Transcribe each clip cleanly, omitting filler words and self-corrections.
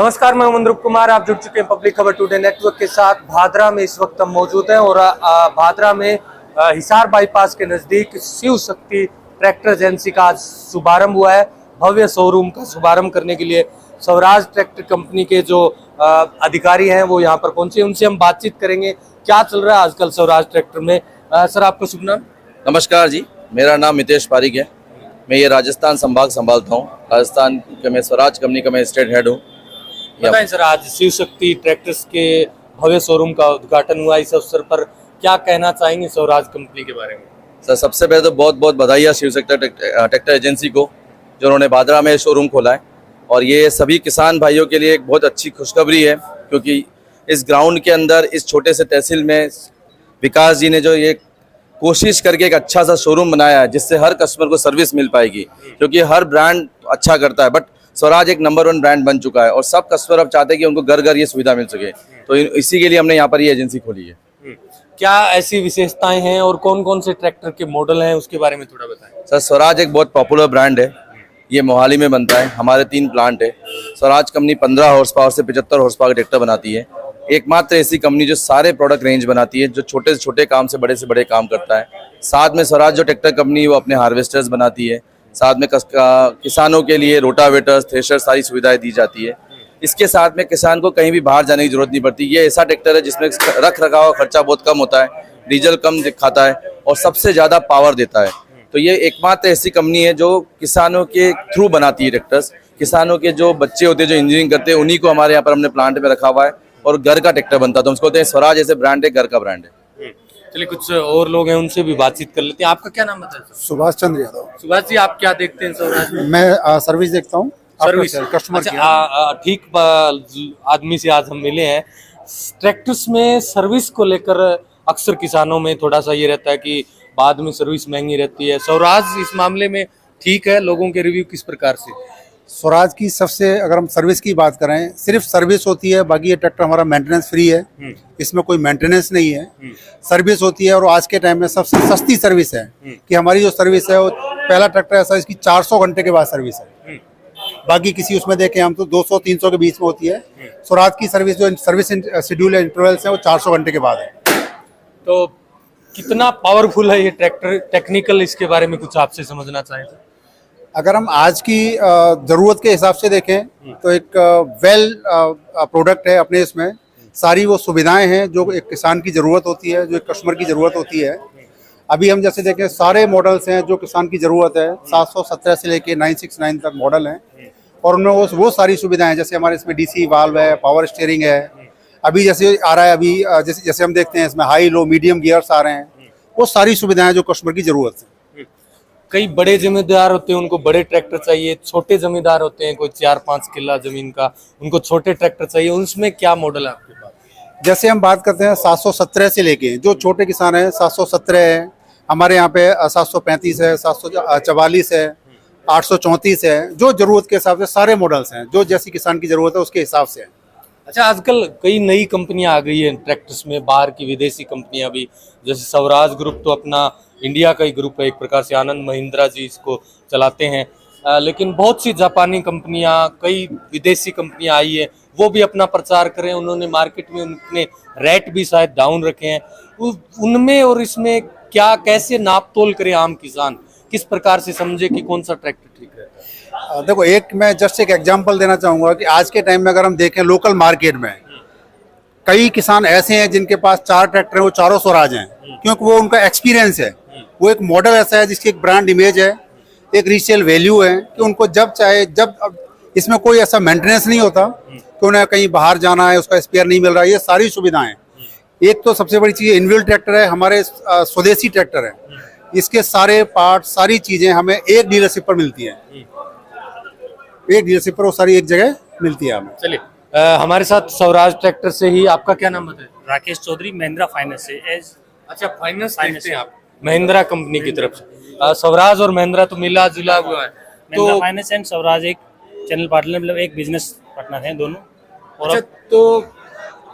नमस्कार, मैं मंद्रुप कुमार। आप जुड़ चुके हैं पब्लिक खबर टुडे नेटवर्क के साथ। भादरा में इस वक्त हम मौजूद हैं और भादरा में हिसार बाईपास के नजदीक शिव शक्ति ट्रैक्टर एजेंसी का आज शुभारंभ हुआ है। भव्य शोरूम का शुभारंभ करने के लिए स्वराज ट्रैक्टर कंपनी के जो अधिकारी हैं वो यहाँ पर पहुंचे। उनसे हम बातचीत करेंगे क्या चल रहा है आजकल स्वराज ट्रैक्टर में। सर, आपका शुभ नाम? नमस्कार जी, मेरा नाम मितेश पारिक है। मैं ये राजस्थान संभाग संभालता हूँ। राजस्थान के मैं स्वराज कंपनी का मैं स्टेट हेड हूँ। बताएं सर, आज शिव शक्ति ट्रैक्टर्स के भव्य शोरूम का उद्घाटन हुआ, इस अवसर पर क्या कहना चाहेंगे स्वराज कंपनी के बारे में? सर, सबसे पहले तो बहुत बहुत बधाई शिव शक्ति ट्रैक्टर एजेंसी को, जो उन्होंने भादरा में शोरूम खोला है। और ये सभी किसान भाइयों के लिए एक बहुत अच्छी खुशखबरी है, क्योंकि इस ग्राउंड के अंदर इस छोटे से तहसील में विकास जी ने जो ये कोशिश करके एक अच्छा सा शोरूम बनाया है, जिससे हर कस्टमर को सर्विस मिल पाएगी। क्योंकि हर ब्रांड अच्छा करता है, बट स्वराज एक नंबर 1 ब्रांड बन चुका है और सब कस्टमर अब चाहते हैं कि उनको घर घर ये सुविधा मिल सके। तो इसी के लिए हमने यहाँ पर ये एजेंसी खोली है। क्या ऐसी विशेषताएं हैं और कौन कौन से ट्रैक्टर के मॉडल हैं, उसके बारे में थोड़ा बताएं। सर, स्वराज एक बहुत पॉपुलर ब्रांड है। ये मोहाली में बनता है। हमारे 3 प्लांट है। स्वराज कंपनी 15 हॉर्स पावर से 75 हॉर्स पावर ट्रैक्टर बनाती है। एकमात्र ऐसी कंपनी जो सारे प्रोडक्ट रेंज बनाती है, जो छोटे से छोटे काम से बड़े काम करता है। साथ में स्वराज जो ट्रैक्टर कंपनी वो अपने हार्वेस्टर्स बनाती है। साथ में किसानों के लिए रोटावेटर्स, थ्रेशर सारी सुविधाएं दी जाती है। इसके साथ में किसान को कहीं भी बाहर जाने की जरूरत नहीं पड़ती। ये ऐसा ट्रैक्टर है जिसमें रख रखाव खर्चा बहुत कम होता है, डीजल कम खाता है और सबसे ज़्यादा पावर देता है। तो ये एकमात्र ऐसी कंपनी है जो किसानों के थ्रू बनाती है ट्रैक्टर्स। किसानों के जो बच्चे होते हैं, जो इंजीनियरिंग करते हैं, उन्हीं को हमारे यहाँ पर हमने प्लांट में रखा हुआ है और घर का ट्रैक्टर बनता है। तो हम उसको कहते हैं स्वराज ऐसे ब्रांड है, घर का ब्रांड है। चलिए, कुछ और लोग हैं, उनसे भी बातचीत कर लेते हैं। आपका क्या नाम बताएं? सुभाष चंद्र यादव। सुभाष जी, आप क्या देखते हैं स्वराज में? मैं सर्विस देखता हूँ, सर्विस कस्टमर। अच्छा, ठीक आदमी से आज हम मिले हैं। ट्रैक्टर्स में सर्विस को लेकर अक्सर किसानों में थोड़ा सा ये रहता है कि बाद में सर्विस महंगी रहती है। स्वराज इस मामले में ठीक है? लोगों के रिव्यू किस प्रकार से? स्वराज की सबसे, अगर हम सर्विस की बात करें, सिर्फ सर्विस होती है, बाकी ये ट्रैक्टर हमारा मेंटेनेंस फ्री है। इसमें कोई मेंटेनेंस नहीं है, सर्विस होती है। और आज के टाइम में सबसे सस्ती सर्विस है कि हमारी जो सर्विस है वो पहला ट्रैक्टर ऐसा इसकी 400 घंटे के बाद सर्विस है। बाकी किसी उसमें देखें हम तो 200-300 के बीच में होती है। स्वराज की सर्विस जो सर्विस शेड्यूल इंटरवल्स है वो 400 घंटे के बाद है। तो कितना पावरफुल है ये ट्रैक्टर? टेक्निकल इसके बारे में कुछ आपसे समझना चाहें तो? अगर हम आज की ज़रूरत के हिसाब से देखें तो एक वेल प्रोडक्ट है। अपने इसमें सारी वो सुविधाएं हैं जो एक किसान की ज़रूरत होती है, जो एक कस्टमर की ज़रूरत होती है। अभी हम जैसे देखें, सारे मॉडल्स हैं जो किसान की ज़रूरत है। 717 से लेके 969 तक मॉडल हैं और उनमें वो सारी सुविधाएं हैं। जैसे हमारे इसमें डीसी वाल्व है, पावर स्टीयरिंग है। अभी जैसे आ रहा है, अभी जैसे हम देखते हैं इसमें हाई लो मीडियम गियर्स आ रहे हैं। वो सारी सुविधाएं जो कस्टमर की ज़रूरत है। कई बड़े जमींदार होते हैं, उनको बड़े ट्रैक्टर चाहिए। छोटे जमींदार होते हैं, कोई 4-5 किला जमीन का, उनको छोटे ट्रैक्टर चाहिए। उसमें क्या मॉडल है आपके पास? जैसे हम बात करते हैं 717 से लेके, जो छोटे किसान हैं 717 है हमारे यहाँ पे, 735 है, 744 है, 834 है। जो जरूरत के हिसाब से सारे मॉडल्स हैं, जो जैसी किसान की जरूरत है उसके हिसाब से। अच्छा, आजकल कई नई कंपनियां आ गई हैं ट्रैक्टर्स में, बाहर की विदेशी कंपनियां भी। जैसे स्वराज ग्रुप तो अपना इंडिया का ही ग्रुप है एक प्रकार से, आनंद महिंद्रा जी इसको चलाते हैं। लेकिन बहुत सी जापानी कंपनियां, कई विदेशी कंपनियां आई है, वो भी अपना प्रचार करें। उन्होंने मार्केट में उनके रेट भी शायद डाउन रखे हैं। उनमें और इसमें क्या, कैसे नाप तोल करे आम किसान? किस प्रकार से समझे कि कौन सा ट्रैक्टर ठीक है? देखो, मैं जस्ट एक एग्जांपल देना चाहूँगा कि आज के टाइम में अगर हम देखें लोकल मार्केट में, कई किसान ऐसे हैं जिनके पास 4 ट्रैक्टर हैं, वो चारों स्वराज हैं, क्योंकि वो उनका एक्सपीरियंस है। वो एक मॉडल ऐसा है जिसकी एक ब्रांड इमेज है, एक रीसेल वैल्यू है कि उनको जब चाहे इसमें कोई ऐसा मेंटेनेंस नहीं होता कि उन्हें कहीं बाहर जाना है, उसका स्पेयर नहीं मिल रहा है। ये सारी सुविधाएं। एक तो सबसे बड़ी चीज़ इनबिल्ट ट्रैक्टर है, हमारे स्वदेशी ट्रैक्टर है। इसके सारे पार्ट, सारी चीज़ें हमें एक डीलरशिप पर मिलती हैं। एक डीलरशिप पर वो सारी एक जगह मिलती है हमें। चलिए, हमारे साथ स्वराज ट्रैक्टर से ही, आपका क्या नाम बताए? राकेश चौधरी, महिंद्रा फाइनेंस से। अच्छा, फाइनेंस देखते हैं आप महिंद्रा कंपनी की तरफ से। स्वराज और महिंद्रा तो मिला जुला हुआ है। महिंद्रा फाइनेंस एंड स्वराज एक चैनल पार्टनर, मतलब एक बिजनेस पार्टनर हैं दोनों। और अच्छा, तो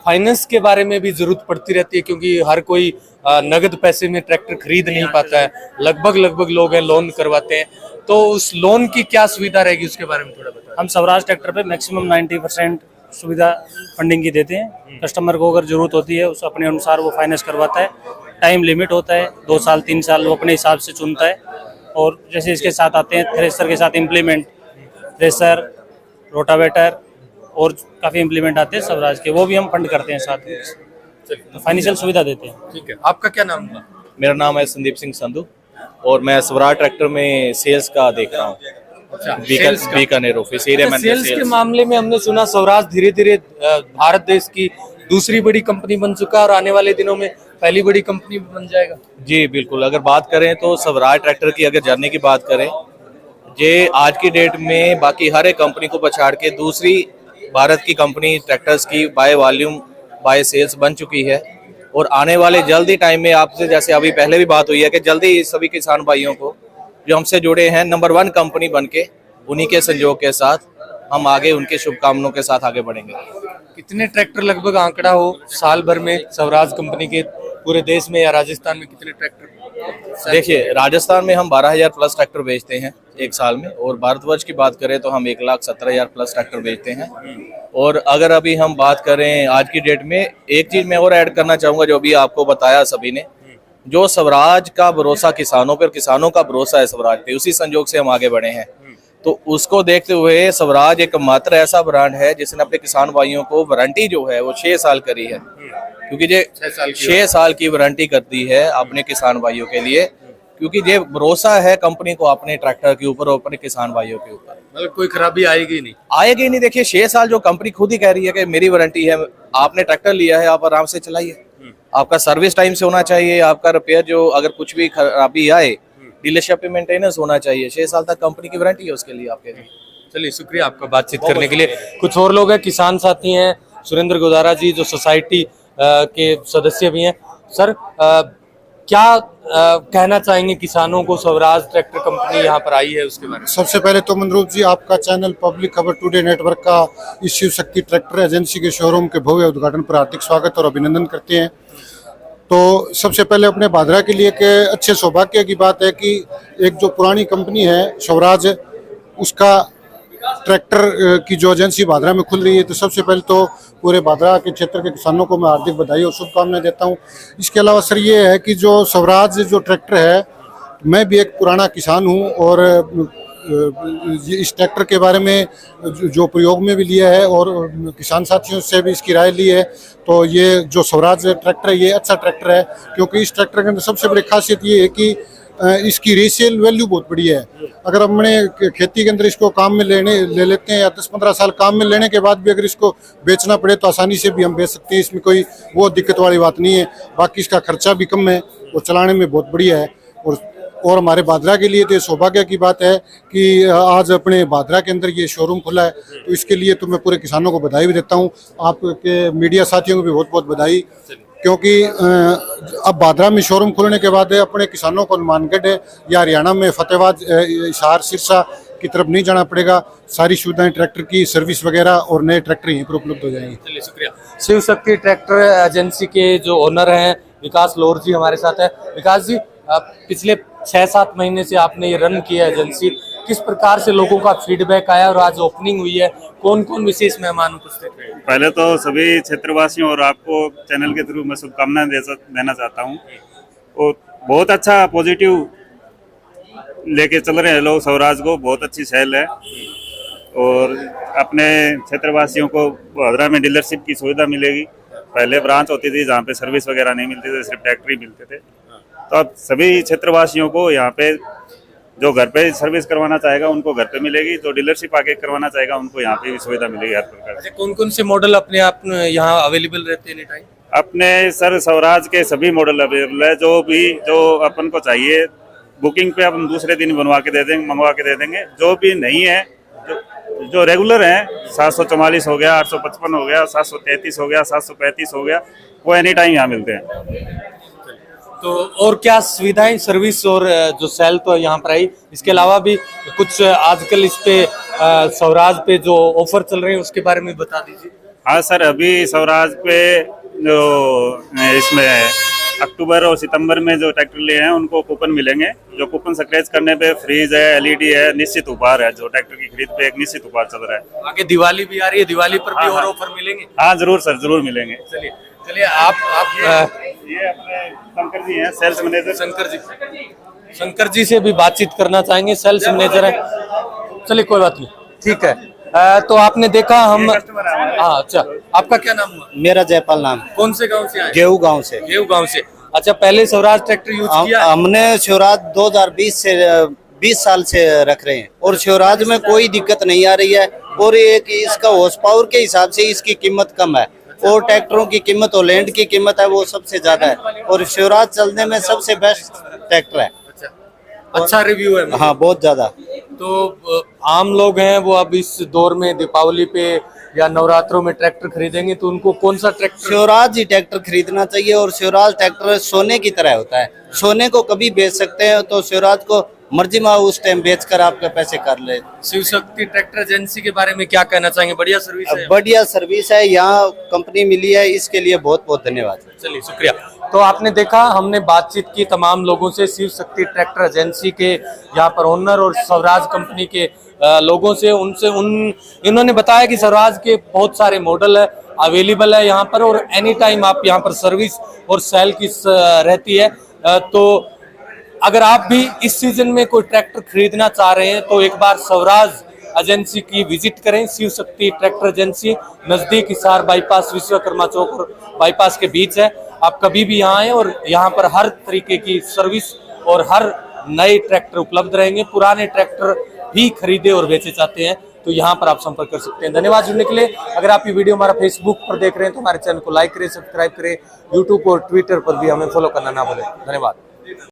फाइनेंस के बारे में भी जरूरत पड़ती रहती है, क्योंकि हर कोई नगद पैसे में ट्रैक्टर खरीद नहीं पाता है। लगभग लोग हैं लोन करवाते हैं। तो उस लोन की क्या सुविधा रहेगी, उसके बारे में थोड़ा बताएं। हम स्वराज ट्रैक्टर पे मैक्सिमम 90% सुविधा फंडिंग की देते हैं। कस्टमर को अगर जरूरत होती है उस अपने अनुसार वो फाइनेंस करवाता है। टाइम लिमिट होता है 2 साल 3 साल, वो अपने हिसाब से चुनता है। और जैसे इसके साथ आते हैं थ्रेसर के साथ इम्प्लीमेंट, थ्रेसर, रोटावेटर और काफ़ी इम्प्लीमेंट आते हैं स्वराज के, वो भी हम फंड करते हैं साथ में, तो फाइनेंशियल सुविधा देते हैं। ठीक है, आपका क्या नाम था? मेरा नाम है संदीप सिंह संधू और मैं स्वराज ट्रैक्टर में सेल्स का देख रहा हूँ। Bikaner office area manager sales के मामले में हमने सुना स्वराज धीरे धीरे भारत देश की दूसरी बड़ी कंपनी बन चुका है और आने वाले दिनों में पहली बड़ी कंपनी बन जाएगा। जी बिल्कुल, अगर बात करें तो स्वराज ट्रैक्टर की अगर जर्नी की बात करें, ये आज की डेट में बाकी हर एक कंपनी को पछाड़ के दूसरी भारत की कंपनी ट्रैक्टर्स की बाय वॉल्यूम बाय सेल्स बन चुकी है। और आने वाले जल्दी टाइम में आपसे जैसे अभी पहले भी बात हुई है कि जल्दी सभी किसान भाइयों को जो हमसे जुड़े हैं नंबर 1 कंपनी बनके उन्हीं के संयोग के साथ हम आगे उनके शुभकामनाओं के साथ आगे बढ़ेंगे। कितने ट्रैक्टर लगभग आंकड़ा हो साल भर में स्वराज कंपनी के पूरे देश में या राजस्थान में कितने ट्रैक्टर? देखिए, राजस्थान में हम 12,000 प्लस ट्रैक्टर बेचते हैं एक साल में, और भारतवर्ष की बात करें तो हम 1,17,000 प्लस ट्रैक्टर बेचते हैं। और अगर अभी हम बात करें आज की डेट में, एक चीज मैं और ऐड करना चाहूंगा जो अभी आपको बताया सभी ने, जो स्वराज का भरोसा किसानों पर, किसानों का भरोसा है स्वराज पे, उसी संजोग से हम आगे बढ़े हैं। तो उसको देखते हुए स्वराज एक मात्र ऐसा ब्रांड है जिसने अपने किसान भाइयों को वारंटी जो है वो 6 साल करी है, क्योंकि ये 6 साल की वारंटी करती है अपने किसान भाइयों के लिए, क्योंकि ये भरोसा है कंपनी को अपने ट्रैक्टर के ऊपर और अपने किसान भाइयों के ऊपर। मतलब कोई खराबी आएगी नहीं? आएगी नहीं। देखिए 6 साल जो कंपनी खुद ही कह रही है कि मेरी वारंटी है, आपने ट्रैक्टर लिया है आप आराम से चलाइए, आपका सर्विस टाइम से होना चाहिए, आपका रिपेयर जो अगर कुछ भी खराबी आए डीलरशिप पे मेंटेनेंस होना चाहिए, 6 साल तक कंपनी की वारंटी है उसके लिए आपके लिए। चलिए, शुक्रिया आपका बातचीत करने के लिए। कुछ और लोग हैं, किसान साथी हैं, सुरेंद्र गोदारा जी जो सोसाइटी के सदस्य भी हैं। सर, क्या कहना चाहेंगे किसानों को, स्वराज ट्रैक्टर कंपनी यहाँ पर आई है उसके बारे में? सबसे पहले तो मनरूप जी, आपका चैनल पब्लिक खबर टुडे नेटवर्क का इस शिव शक्ति ट्रैक्टर एजेंसी के शोरूम के भव्य उद्घाटन पर हार्दिक स्वागत और अभिनंदन करते हैं। तो सबसे पहले अपने भादरा के लिए के अच्छे सौभाग्य की बात है कि एक जो पुरानी कंपनी है स्वराज, उसका ट्रैक्टर की जो एजेंसी भादरा में खुल रही है, तो सबसे पहले तो पूरे भादरा के क्षेत्र के किसानों को मैं हार्दिक बधाई और शुभकामनाएं देता हूं। इसके अलावा सर ये है कि जो स्वराज जो ट्रैक्टर है, मैं भी एक पुराना किसान हूं और इस ट्रैक्टर के बारे में जो प्रयोग में भी लिया है और किसान साथियों से भी इसकी राय ली है। तो ये जो स्वराज ट्रैक्टर है ये अच्छा ट्रैक्टर है, क्योंकि इस ट्रैक्टर के अंदर सबसे बड़ी खासियत ये है कि इसकी रीसेल वैल्यू बहुत बढ़िया है। अगर हमने खेती के अंदर इसको काम में ले लेते हैं या 10-15 साल काम में लेने के बाद भी अगर इसको बेचना पड़े तो आसानी से भी हम बेच सकते हैं, इसमें कोई वो दिक्कत वाली बात नहीं है। बाकी इसका खर्चा भी कम है और चलाने में बहुत बढ़िया है। और हमारे भादरा के लिए तो ये सौभाग्य की बात है कि आज अपने भादरा के अंदर ये शोरूम खुला है, तो इसके लिए तो मैं पूरे किसानों को बधाई भी देता हूँ। आपके मीडिया साथियों को भी बहुत बहुत बधाई, क्योंकि अब भादरा में शोरूम खुलने के बाद अपने किसानों को हनुमानगढ़ या हरियाणा में फतेहाबाद, हिसार, सिरसा की तरफ नहीं जाना पड़ेगा। सारी सुविधाएं ट्रैक्टर की सर्विस वगैरह और नए ट्रैक्टर यहीं पर उपलब्ध हो जाएंगे। चलिए, शुक्रिया। शिव शक्ति ट्रैक्टर एजेंसी के जो ओनर हैं विकास लोर जी हमारे साथ है। विकास जी, पिछले 6-7 महीने से आपने ये रन किया एजेंसी, किस प्रकार से लोगों का फीडबैक आया और आज ओपनिंग हुई है, कौन कौन विशेष मेहमान उपस्थित हैं? पहले तो सभी क्षेत्रवासियों और आपको चैनल के थ्रू मैं शुभकामनाएं देना चाहता हूं। और बहुत अच्छा पॉजिटिव लेके चल रहे हैं लोग स्वराज को, बहुत अच्छी सेल है। और अपने क्षेत्रवासियों को भादरा में डीलरशिप की सुविधा मिलेगी। पहले ब्रांच होती थी जहाँ पे सर्विस वगैरह नहीं मिलती थी, सिर्फ ट्रैक्टर ही मिलते थे। तो अब सभी क्षेत्रवासियों को यहाँ पे जो घर पे सर्विस करवाना चाहेगा उनको घर पे मिलेगी, जो डीलरशिप आके करवाना चाहेगा उनको यहाँ पे भी सुविधा मिलेगी हर प्रकार से। कौन कौन से मॉडल अपने आप यहाँ अवेलेबल रहते हैं टाइम? अपने सर स्वराज के सभी मॉडल अवेलेबल है, जो अपन को चाहिए बुकिंग पे अपन दूसरे दिन बनवा के दे देंगे, मंगवा के दे देंगे। जो भी नहीं है, जो रेगुलर है, 744 हो गया, 855 हो गया, 733 हो गया, 735 हो गया, वो एनी टाइम यहाँ मिलते हैं। तो और क्या सुविधाएं, सर्विस और जो सेल तो यहाँ पर आई, इसके अलावा भी कुछ आजकल इस पे स्वराज पे जो ऑफर चल रहे हैं उसके बारे में बता दीजिए। हाँ सर, अभी स्वराज पे जो इसमें अक्टूबर और सितंबर में जो ट्रैक्टर लिए हैं उनको कूपन मिलेंगे। जो कूपन स्क्रैच करने पे फ्रीज है, एलईडी है, निश्चित उपहार है। जो ट्रैक्टर की खरीद पे एक निश्चित उपहार चल रहा है। आगे दिवाली भी आ रही है, दिवाली पर भी हाँ, और हाँ। ऑफर मिलेंगे। हाँ जरूर सर, जरूर मिलेंगे। चलिए चलिए आप ये अपने शंकर जी हैं, सेल्स मैनेजर। शंकर जी से भी बातचीत करना चाहेंगे, सेल्स मैनेजर है। चलिए कोई बात नहीं, ठीक है। तो आपने देखा हम, हाँ अच्छा, आपका क्या नाम हुआ? मेरा जयपाल नाम। कौन से गांव से आए? गेहू गांव से। गेहू गांव से। अच्छा, पहले स्वराज ट्रैक्टर यूज किया है? हमने शिवराज 2020 साल से रख रहे हैं और शिवराज में कोई दिक्कत नहीं आ रही है। और एक इसका हॉर्स पावर के हिसाब से इसकी कीमत कम है और ट्रैक्टरों की कीमत, होलैंड की कीमत है वो सबसे ज्यादा है और शिवराज चलने में सबसे बेस्ट ट्रैक्टर है। अच्छा रिव्यू है। हाँ बहुत ज्यादा। तो आम लोग हैं वो अब इस दौर में दीपावली पे या नवरात्रों में ट्रैक्टर खरीदेंगे तो उनको कौन सा ट्रैक्टर? शिवराज ही ट्रैक्टर खरीदना चाहिए और शिवराज ट्रैक्टर सोने की तरह होता है। सोने को कभी बेच सकते हैं तो शिवराज को मर्जी में उस टाइम बेचकर आपके पैसे कर ले। शिव शक्ति ट्रैक्टर एजेंसी के बारे में क्या कहना चाहेंगे? बढ़िया सर्विस है। बढ़िया सर्विस है, यहाँ कंपनी मिली है, इसके लिए बहुत बहुत धन्यवाद। चलिए शुक्रिया। तो आपने देखा, हमने बातचीत की तमाम लोगों से, शिव शक्ति ट्रैक्टर एजेंसी के यहाँ पर ओनर और स्वराज कंपनी के लोगों से। इन्होंने बताया कि स्वराज के बहुत सारे मॉडल है अवेलेबल है यहाँ पर और एनी टाइम आप यहाँ पर सर्विस और सेल की रहती है। तो अगर आप भी इस सीजन में कोई ट्रैक्टर खरीदना चाह रहे हैं तो एक बार स्वराज एजेंसी की विजिट करें। शिव शक्ति ट्रैक्टर एजेंसी नजदीक हिसार बाईपास, विश्वकर्मा चौक और बाईपास के बीच है। आप कभी भी यहाँ आए और यहाँ पर हर तरीके की सर्विस और हर नए ट्रैक्टर उपलब्ध रहेंगे। पुराने ट्रैक्टर भी खरीदे और बेचे जाते हैं तो यहाँ पर आप संपर्क कर सकते हैं। धन्यवाद जुड़ने के लिए। अगर आप ये वीडियो हमारा फेसबुक पर देख रहे हैं तो हमारे चैनल को लाइक करें, सब्सक्राइब करें। यूट्यूब और ट्विटर पर भी हमें फॉलो करना ना भूलें। धन्यवाद।